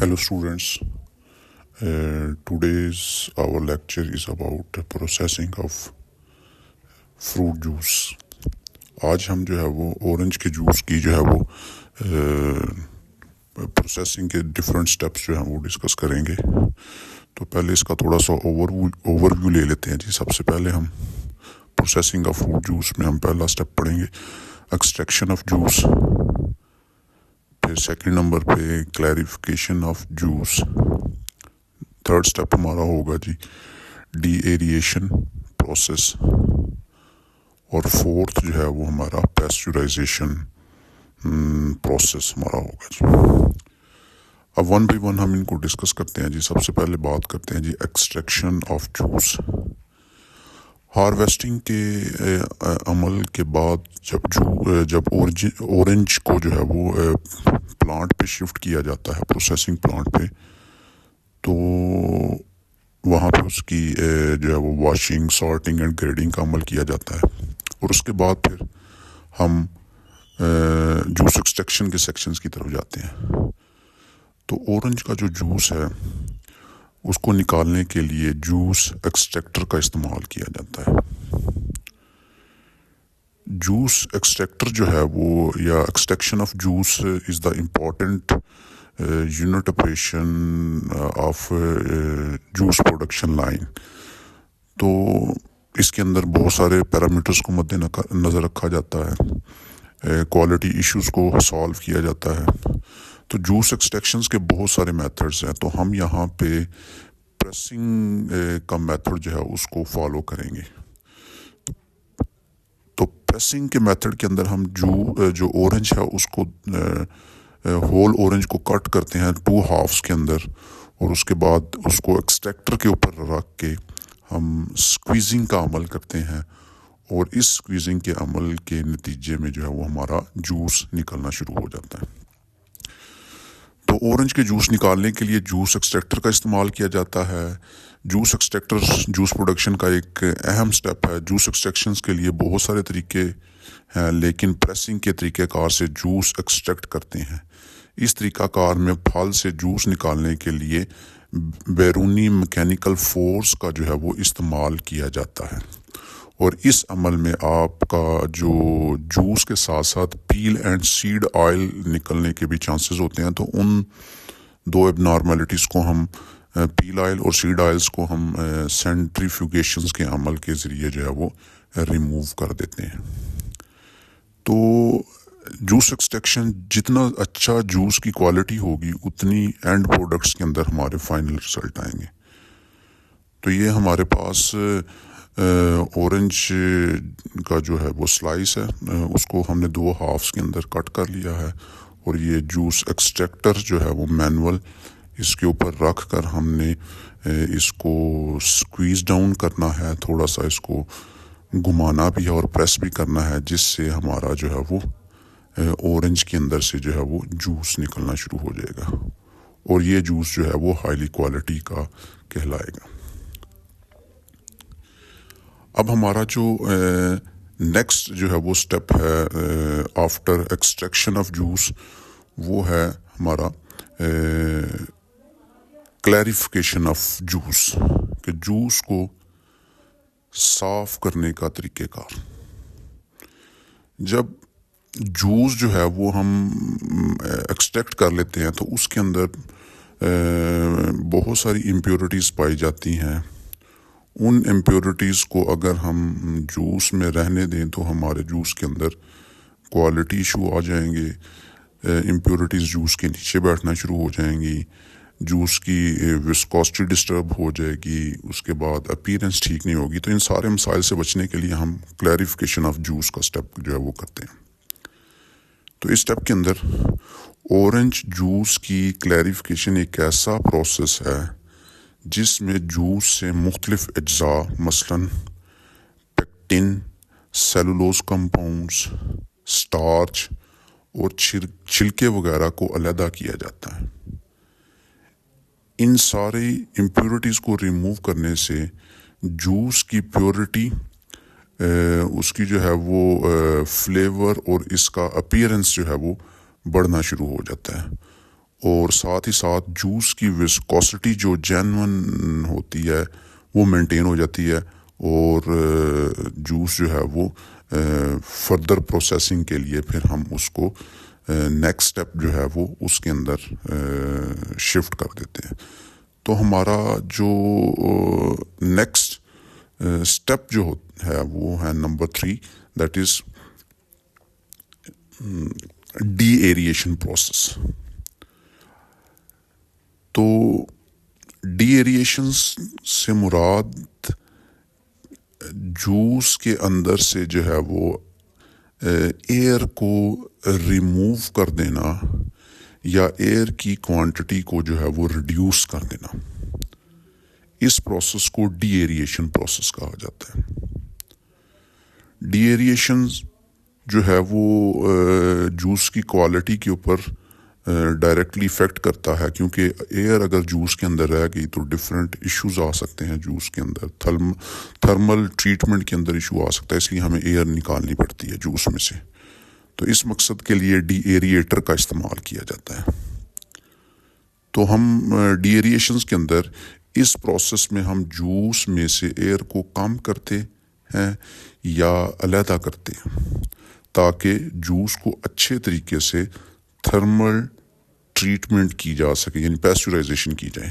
Hello students, today's our lecture is about the processing of fruit juice. آج ہم جو ہے وہ اورنج کے جوس کی جو ہے وہ پروسیسنگ کے ڈفرینٹ سٹیپس جو ہیں وہ ڈسکس کریں گے. تو پہلے اس کا تھوڑا سا اوور ویو لے لیتے ہیں جی. سب سے پہلے ہم پروسیسنگ آف فروٹ جوس میں ہم پہلا سٹیپ پڑھیں گے ایکسٹریکشن آف جوس. پھر سیکنڈ نمبر پہ clarification of juice. Third step ہمارا ہوگا جی ڈی ایریشن پروسیس. اور فورتھ جو ہے وہ ہمارا پیسچرائزیشن پروسیس ہمارا ہوگا جی. اب ون بائی ون ہم ان کو ڈسکس کرتے ہیں جی. سب سے پہلے بات کرتے ہیں جی ایکسٹریکشن آف جوس. ہارویسٹنگ کے عمل کے بعد جب اورنج کو جو ہے وہ پلانٹ پہ شفٹ کیا جاتا ہے پروسیسنگ پلانٹ پہ، تو وہاں پہ اس کی جو ہے وہ واشنگ، سارٹنگ اینڈ گریڈنگ کا عمل کیا جاتا ہے. اور اس کے بعد پھر ہم جوس ایکسٹریکشن کے سیکشنز کی طرف جاتے ہیں. تو اورنج کا جو جوس ہے اس کو نکالنے کے لیے جوس ایکسٹریکٹر کا استعمال کیا جاتا ہے. جوس ایکسٹریکٹر جو ہے وہ یا extraction of juice is the important unit operation of juice production line. تو اس کے اندر بہت سارے پیرامیٹرز کو مد نظر رکھا جاتا ہے، کوالٹی ایشوز کو سالو کیا جاتا ہے. تو جوس ایکسٹریکشنز کے بہت سارے میتھڈز ہیں. تو ہم یہاں پہ پریسنگ کا میتھڈ جو ہے اس کو فالو کریں گے. تو پریسنگ کے میتھڈ کے اندر ہم جو اورنج ہے اس کو ہول اورنج کو کٹ کرتے ہیں 2 ہافس کے اندر، اور اس کے بعد اس کو ایکسٹریکٹر کے اوپر رکھ کے ہم سکویزنگ کا عمل کرتے ہیں. اور اس سکویزنگ کے عمل کے نتیجے میں جو ہے وہ ہمارا جوس نکلنا شروع ہو جاتا ہے. تو اورنج کے جوس نکالنے کے لیے جوس ایکسٹریکٹر کا استعمال کیا جاتا ہے. جوس ایکسٹریکٹر جوس پروڈکشن کا ایک اہم سٹیپ ہے. جوس ایکسٹریکشنز کے لیے بہت سارے طریقے ہیں، لیکن پریسنگ کے طریقہ کار سے جوس ایکسٹریکٹ کرتے ہیں. اس طریقہ کار میں پھل سے جوس نکالنے کے لیے بیرونی میکینیکل فورس کا جو ہے وہ استعمال کیا جاتا ہے. اور اس عمل میں آپ کا جو جوس کے ساتھ ساتھ پیل اینڈ سیڈ آئل نکلنے کے بھی چانسز ہوتے ہیں. تو ان 2 ایب نارمیلٹیز کو ہم پیل آئل اور سیڈ آئلز کو ہم سینٹریفیوگیشنز کے عمل کے ذریعے جو ہے وہ ریموو کر دیتے ہیں. تو جوس ایکسٹریکشن جتنا اچھا جوس کی کوالٹی ہوگی اتنی اینڈ پروڈکٹس کے اندر ہمارے فائنل رزلٹ آئیں گے. تو یہ ہمارے پاس اورنج کا جو ہے وہ سلائس ہے، اس کو ہم نے 2 ہافس کے اندر کٹ کر لیا ہے. اور یہ جوس ایکسٹریکٹر جو ہے وہ مینول اس کے اوپر رکھ کر ہم نے اس کو سکویز ڈاؤن کرنا ہے، تھوڑا سا اس کو گھمانا بھی ہے اور پریس بھی کرنا ہے، جس سے ہمارا جو ہے وہ اورنج کے اندر سے جو ہے وہ جوس نکلنا شروع ہو جائے گا. اور یہ جوس جو ہے وہ ہائیلی کوالٹی کا کہلائے گا. اب ہمارا جو نیکسٹ جو ہے وہ سٹیپ ہے آفٹر ایکسٹریکشن آف جوس، وہ ہے ہمارا کلیریفیکیشن آف جوس، کہ جوس کو صاف کرنے کا طریقہ کار. جب جوس جو ہے وہ ہم ایکسٹریکٹ کر لیتے ہیں تو اس کے اندر بہت ساری امپیورٹیز پائی جاتی ہیں. ان امپیورٹیز کو اگر ہم جوس میں رہنے دیں تو ہمارے جوس کے اندر کوالٹی ایشو آ جائیں گے. امپیورٹیز جوس کے نیچے بیٹھنا شروع ہو جائیں گی، جوس کی وسکوسٹی ڈسٹرب ہو جائے گی، اس کے بعد اپیرنس ٹھیک نہیں ہوگی. تو ان سارے مسائل سے بچنے کے لیے ہم کلیریفیکیشن آف جوس کا سٹیپ جو ہے وہ کرتے ہیں. تو اس سٹیپ کے اندر اورنج جوس کی کلیریفیکیشن ایک ایسا پروسیس ہے جس میں جوس سے مختلف اجزاء مثلاً پیکٹن، سیلولوز کمپاؤنڈز، سٹارچ اور چھلکے وغیرہ کو علیحدہ کیا جاتا ہے. ان ساری امپیورٹیز کو ریموو کرنے سے جوس کی پیورٹی، اس کی جو ہے وہ فلیور اور اس کا اپیرنس جو ہے وہ بڑھنا شروع ہو جاتا ہے. اور ساتھ ہی ساتھ جوس کی وسکوسٹی جو جینون ہوتی ہے وہ مینٹین ہو جاتی ہے، اور جوس جو ہے وہ فردر پروسیسنگ کے لیے پھر ہم اس کو نیکسٹ سٹیپ جو ہے وہ اس کے اندر شفٹ کر دیتے ہیں. تو ہمارا جو نیکسٹ سٹیپ جو ہے وہ ہے number 3، that is deaeration process. تو ڈی ایریشن سے مراد جوس کے اندر سے جو ہے وہ ایئر کو ریموو کر دینا یا ایئر کی کوانٹٹی کو جو ہے وہ ریڈیوس کر دینا. اس پروسیس کو ڈی ایریشن پروسیس کہا جاتا ہے. ڈی ایریشن جو ہے وہ جوس کی کوالٹی کے اوپر ڈائریکٹلی افیکٹ کرتا ہے، کیونکہ ایئر اگر جوس کے اندر رہ گئی تو ڈفرینٹ ایشوز آ سکتے ہیں جوس کے اندر. تھرمل ٹریٹمنٹ کے اندر ایشو آ سکتا ہے، اس لیے ہمیں ایئر نکالنی پڑتی ہے جوس میں سے. تو اس مقصد کے لیے ڈی ایریٹر کا استعمال کیا جاتا ہے. تو ہم ڈی ایریشنز کے اندر اس پروسیس میں ہم جوس میں سے ایئر کو کم کرتے ہیں یا علیحدہ کرتے ہیں تاکہ جوس کو اچھے طریقے سے تھرمل ٹریٹمنٹ کی جا سکے، یعنی پیسچرائزیشن کی جائے.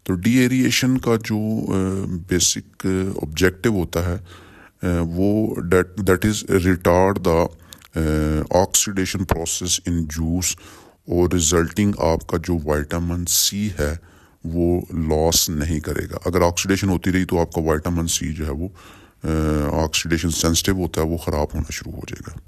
تو ڈی ایریشن کا جو بیسک آبجیکٹو ہوتا ہے وہ that is retard the oxidation process in juice, اور ریزلٹنگ آپ کا جو وائٹامن سی ہے وہ لاس نہیں کرے گا. اگر آکسیڈیشن ہوتی رہی تو آپ کا وائٹامن سی جو ہے وہ آکسیڈیشن سینسٹیو ہوتا ہے، وہ خراب ہونا شروع ہو جائے گا.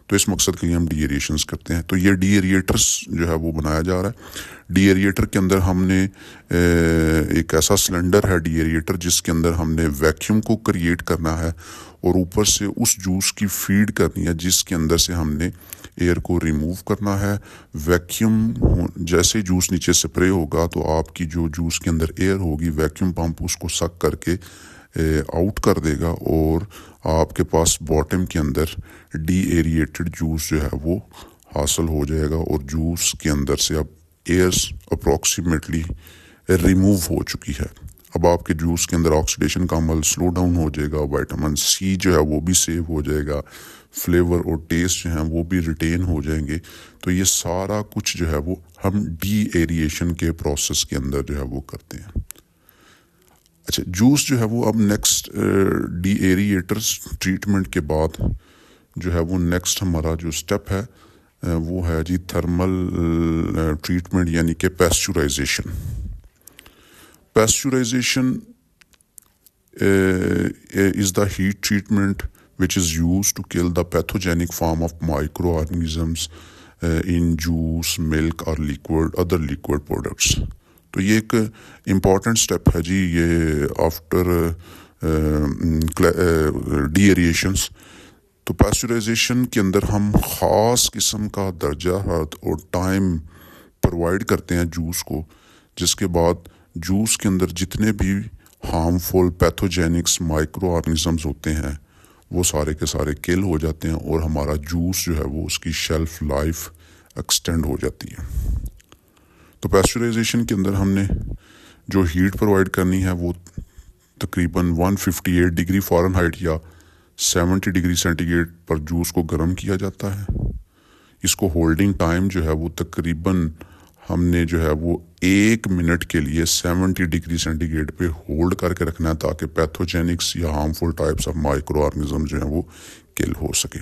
تو اس مقصد کے لیے ہم ڈی ایریشنز کرتے ہیں. تو یہ ڈی ایریٹرس جو ہے وہ بنایا جا رہا ہے. ڈی ایریٹر کے اندر ہم نے ایک ایسا سلنڈر ہے ڈی ایریٹر جس کے اندر ہم نے ویکیوم کو کریٹ کرنا ہے اور اوپر سے اس جوس کی فیڈ کرنی ہے جس کے اندر سے ہم نے ایئر کو ریموو کرنا ہے. ویکیوم جیسے جوس نیچے سپرے ہوگا تو آپ کی جو جوس کے اندر ایئر ہوگی، ویکیوم پمپ اس کو سک کر کے آؤٹ کر دے گا، اور آپ کے پاس باٹم کے اندر ڈی ایریٹڈ جوس جو ہے وہ حاصل ہو جائے گا، اور جوس کے اندر سے اب ایئرس اپروکسیمیٹلی ریموو ہو چکی ہے. اب آپ کے جوس کے اندر آکسیڈیشن کا عمل سلو ڈاؤن ہو جائے گا، وائٹامن سی جو ہے وہ بھی سیو ہو جائے گا، فلیور اور ٹیسٹ جو ہیں وہ بھی ریٹین ہو جائیں گے. تو یہ سارا کچھ جو ہے وہ ہم ڈی ایریشن کے پروسیس کے اندر جو ہے وہ کرتے ہیں. اچھا، جوس جو ہے وہ اب نیکسٹ ڈی ایریٹرز ٹریٹمنٹ کے بعد جو ہے وہ نیکسٹ ہمارا جو سٹیپ ہے وہ ہے جی تھرمل ٹریٹمنٹ، یعنی کہ پیسچرائزیشن. پیسچرائزیشن is the heat treatment which is used to kill the pathogenic form of microorganisms in juice, milk or other liquid products. تو یہ ایک امپورٹنٹ سٹیپ ہے جی یہ آفٹر ڈی ایریشنس. تو پیسچرائزیشن کے اندر ہم خاص قسم کا درجہ حرارت اور ٹائم پرووائڈ کرتے ہیں جوس کو، جس کے بعد جوس کے اندر جتنے بھی ہارمفل پیتھوجینکس مائکرو آرگنزمز ہوتے ہیں وہ سارے کے سارے کل ہو جاتے ہیں، اور ہمارا جوس جو ہے وہ اس کی شیلف لائف ایکسٹینڈ ہو جاتی ہے. تو پیسچرائزیشن کے اندر ہم نے جو ہیٹ پرووائڈ کرنی ہے وہ تقریباً 158 ڈگری فارن ہائٹ یا 70 ڈگری سینٹی گریڈ پر جوس کو گرم کیا جاتا ہے. اس کو ہولڈنگ ٹائم جو ہے وہ تقریباً ہم نے جو ہے وہ 1 منٹ کے لیے 70 ڈگری سینٹی گریڈ پہ ہولڈ کر کے رکھنا ہے تاکہ پیتھوجینکس یا harmful types of micro organism جو ہیں وہ کل ہو سکے.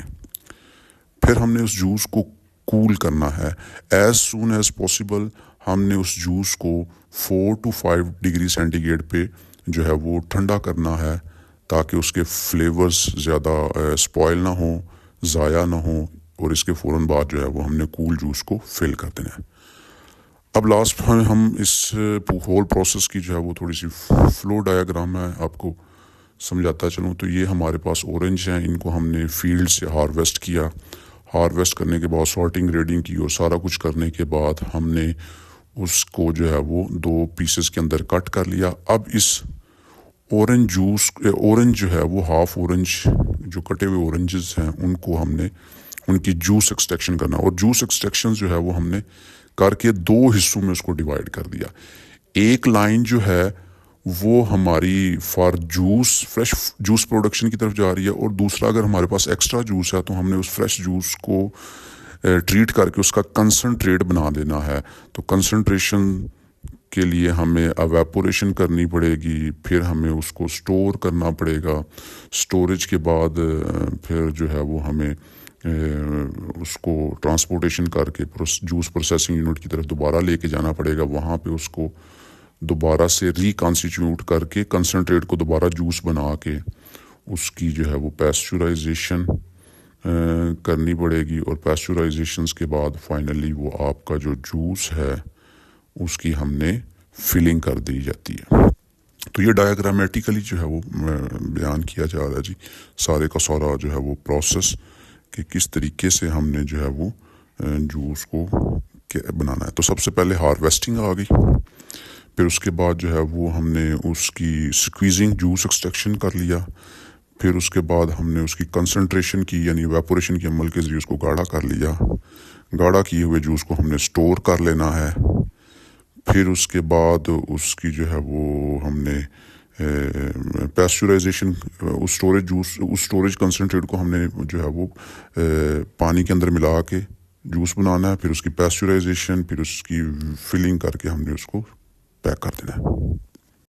پھر ہم نے اس جوس کو کول کرنا ہے. ایز سون ایز پاسبل ہم نے اس جوس کو 4 to 5 ڈگری سینٹی گریڈ پہ جو ہے وہ ٹھنڈا کرنا ہے تاکہ اس کے فلیورز زیادہ سپوائل نہ ہوں، ضائع نہ ہوں، اور اس کے فوراً بعد جو ہے وہ ہم نے کول جوس کو فل کر دینا ہے. اب لاسٹ میں ہم اس ہول پروسیس کی جو ہے وہ تھوڑی سی فلو ڈایاگرام میں آپ کو سمجھاتا چلوں. تو یہ ہمارے پاس اورنج ہیں، ان کو ہم نے فیلڈ سے ہارویسٹ کیا. ہارویسٹ کرنے کے بعد سارٹنگ ریڈنگ کی اور سارا کچھ کرنے کے بعد ہم نے اس کو جو ہے وہ 2 پیسز کے اندر کٹ کر لیا. اب اس اورنج جو ہے وہ ہاف اورنج جو کٹے ہوئے اورنجز ہیں ان کو ہم نے ان کی جوس ایکسٹریکشن کرنا، اور جوس ایکسٹریکشن جو ہے وہ ہم نے کر کے 2 حصوں میں اس کو ڈیوائڈ کر دیا. ایک لائن جو ہے وہ ہماری for juice fresh juice production کی طرف جا رہی ہے, اور دوسرا اگر ہمارے پاس ایکسٹرا جوس ہے تو ہم نے اس فریش جوس کو ٹریٹ کر کے اس کا کنسنٹریٹ بنا دینا ہے. تو کنسنٹریشن کے لیے ہمیں ایویپوریشن کرنی پڑے گی, پھر ہمیں اس کو سٹور کرنا پڑے گا. سٹوریج کے بعد پھر جو ہے وہ ہمیں اس کو ٹرانسپورٹیشن کر کے جوس پروسیسنگ یونٹ کی طرف دوبارہ لے کے جانا پڑے گا. وہاں پہ اس کو دوبارہ سے ریکانسٹیٹیوٹ کر کے کنسنٹریٹ کو دوبارہ جوس بنا کے اس کی جو ہے وہ پیسچرائزیشن کرنی پڑے گی, اور پیسچرائزیشنس کے بعد فائنلی وہ آپ کا جو جوس ہے اس کی ہم نے فلنگ کر دی جاتی ہے. تو یہ ڈایاگرامیٹیکلی جو ہے وہ بیان کیا جا رہا ہے جی, سارے کا سارا جو ہے وہ پروسیس کہ کس طریقے سے ہم نے جو ہے وہ جوس کو بنانا ہے. تو سب سے پہلے ہارویسٹنگ آ گئی, پھر اس کے بعد جو ہے وہ ہم نے اس کی سکویزنگ جوس ایکسٹریکشن کر لیا, پھر اس کے بعد ہم نے اس کی کنسنٹریشن کی یعنی ایویپوریشن کے عمل کے ذریعے اس کو گاڑھا کر لیا. گاڑھا کیے ہوئے جوس کو ہم نے سٹور کر لینا ہے. پھر اس کے بعد اس کی جو ہے وہ ہم نے پیسچرائزیشن اس سٹوریج کنسنٹریٹ کو ہم نے جو ہے وہ پانی کے اندر ملا کے جوس بنانا ہے. پھر اس کی پیسچرائزیشن, پھر اس کی فلنگ کر کے ہم نے اس کو پیک کر دینا ہے.